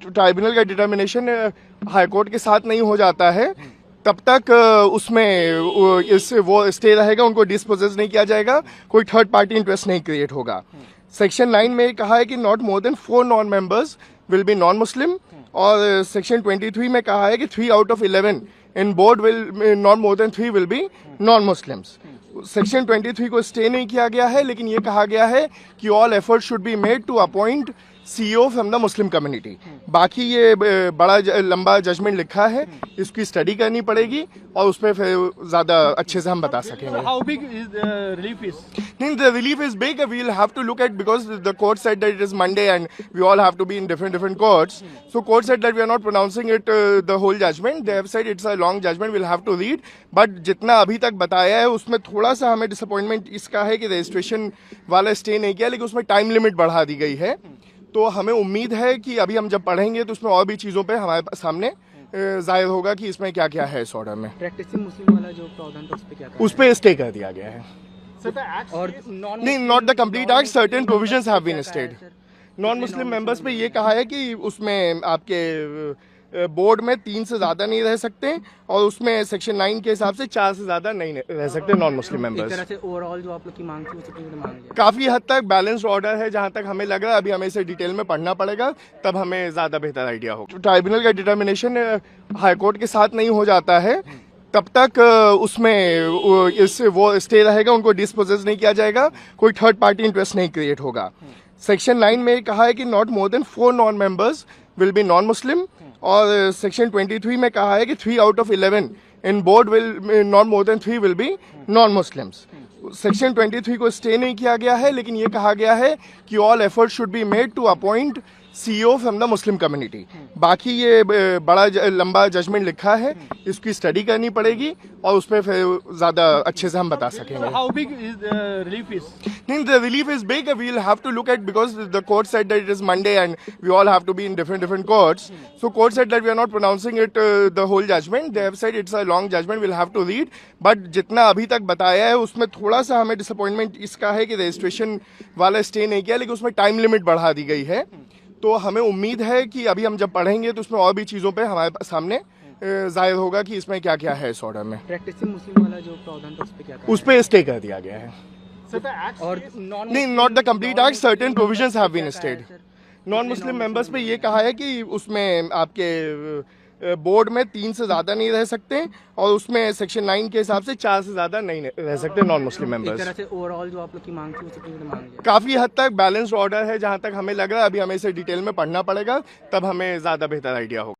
Tribunal का determination high court के साथ नहीं हो जाता है तब तक उसमें इस वो स्टे रहेगा, उनको डिस्पोजेस नहीं किया जाएगा, कोई थर्ड पार्टी इंटरेस्ट नहीं क्रिएट होगा। सेक्शन 9 में कहा है कि not more than 4 non members will be non Muslim, और सेक्शन 23 में कहा है कि 3 out of 11 in board will not more than 3 will be non Muslims. Section 23 को स्टे नहीं किया गया है, लेकिन ये कहा गया है कि all effort should be made to appoint CEO from the Muslim community. बाकी ये बड़ा लंबा जजमेंट लिखा है, इसकी स्टडी करनी पड़ेगी और उस पर फिर ज़्यादा अच्छे से हम बता सकेंगे। How big is the relief is? The relief is big. We'll have to look at, because the court said that it is Monday and we all have to be in different courts. So court said that we are not pronouncing it the whole judgment. They have said it's a long judgment. We'll have to read. But जितना अभी तक बताया है उसमें थोड़ा सा हमें disappointment इसका है कि रजिस्ट्रेशन वाला स्टे नहीं किया, लेकिन उसमें टाइम लिमिट बढ़ा दी गई है। तो हमें उम्मीद है कि अभी हम जब पढ़ेंगे तो उसमें और भी चीज़ों पे हमारे सामने जाहिर होगा कि इसमें क्या क्या है इस ऑर्डर में। प्रैक्टिसिंग मुस्लिम वाला जो प्रावधान था उस पे क्या उस पर स्टे कर दिया गया है। और नहीं, not the complete act, certain provisions have been stayed. Non Muslim members पे ये कहा है कि उसमें आपके बोर्ड में 3 से ज़्यादा नहीं रह सकते, और उसमें सेक्शन 9 के हिसाब से 4 से ज़्यादा नहीं रह सकते नॉन मुस्लिम मेंबर्स। एक तरह से ओवरऑल जो आप लोग की मांग थी उसे पूरी मांग लिया। काफ़ी हद तक बैलेंस्ड ऑर्डर है, जहाँ तक हमें लग रहा है। अभी हमें इसे डिटेल में पढ़ना पड़ेगा, तब हमें ज़्यादा बेहतर आइडिया होगा। ट्राइब्यूनल का डिटर्मिनेशन हाई कोर्ट के साथ नहीं हो जाता है तब तक उसमें इस वो स्टे रहेगा, उनको डिस्पोजेस नहीं किया जाएगा, कोई थर्ड पार्टी इंटरेस्ट नहीं क्रिएट होगा। सेक्शन 9 में कहा है कि not more than 4 non members will be non Muslim, और सेक्शन 23 में कहा है कि 3 out of 11 in board will not more than 3 will be non Muslims. Section 23 को स्टे नहीं किया गया है, लेकिन ये कहा गया है कि all effort should be made to appoint CEO from the Muslim community. बाकी ये बड़ा लंबा जजमेंट लिखा है, इसकी स्टडी करनी पड़ेगी और उस पर फिर ज़्यादा अच्छे से हम बता सकेंगे। How big is the relief is? नहीं, the relief is big. We'll have to look at, because the court said that it is Monday and we all have to be in different courts. So court said that we are not pronouncing it the whole judgment. They have said it's a long judgment. We'll have to read. But जितना अभी तक बताया है उसमें थोड़ा सा हमें disappointment इसका है कि रजिस्ट्रेशन वाला स्टे नहीं किया, लेकिन उसमें टाइम लिमिट बढ़ा दी गई है। तो हमें उम्मीद है कि अभी हम जब पढ़ेंगे तो उसमें और भी चीज़ों पे हमारे सामने जाहिर होगा कि इसमें क्या क्या है इस ऑर्डर में। प्रैक्टिसिंग मुस्लिम वाला जो प्रावधान था उस पे क्या उस पर स्टे कर दिया गया है। और नहीं, not the complete act, certain provisions have been stayed. Non Muslim members पे ये कहा है कि उसमें आपके बोर्ड में 3 से ज़्यादा नहीं रह सकते, और उसमें सेक्शन 9 के हिसाब से 4 से ज़्यादा नहीं रह सकते नॉन मुस्लिम एक मेंबर्स। तरह से ओवरऑल जो आप लोग की मांग थी उसे पूरी मांग लिया। काफ़ी हद तक बैलेंस्ड ऑर्डर है, जहाँ तक हमें लग रहा है। अभी हमें इसे डिटेल में पढ़ना पड़ेगा, तब हमें ज़्यादा बेहतर आइडिया होगा।